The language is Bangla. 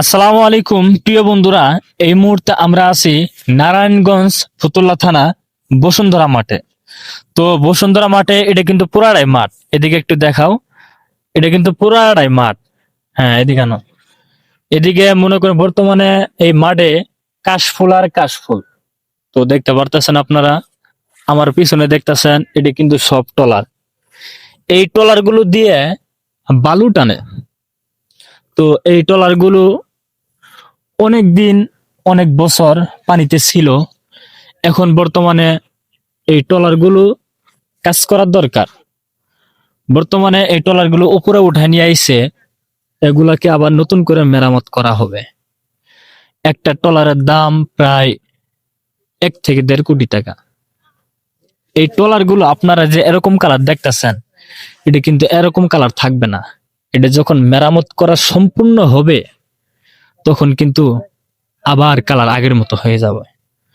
আসসালামু আলাইকুম প্রিয় বন্ধুরা। এই মুহূর্তে আমরা আছি নারায়ণগঞ্জ ফতুল্লা থানা বসুন্ধরা মাঠে। তো বসুন্ধরা মাঠে এটা কিন্তু পুরাটাই মাঠ, এদিকে একটু দেখাও। এটা কিন্তু পুরাটাই মাঠ। হ্যাঁ, এদিকে আনো। এদিকে মনে করেন বর্তমানে এই মাঠে কাশফুল আর কাশফুল। তো দেখতে পারতেছেন আপনারা, আমার পিছনে দেখতেছেন, এটা কিন্তু সব টলার। এই টলার গুলো দিয়ে বালু টানে। তো এই টলার গুলো অনেক দিন, অনেক বছর পানিতে ছিল। এখন বর্তমানে এই ট্রলার গুলো কাজ করার দরকার। বর্তমানে এই ট্রলার গুলো উপরে উঠায় নিয়ে আইছে, এগুলাকে আবার নতুন করে মেরামত করা হবে। একটা ট্রলারের দাম প্রায় 1 থেকে 1.5 কোটি টাকা। এই ট্রলার গুলো আপনারা যে এরকম কালার দেখতেছেন, এটা কিন্তু এরকম কালার থাকবে না। এটা যখন মেরামত করা সম্পূর্ণ হবে, তখন কিন্তু আবার কালার আগের মতো হয়ে যাবে।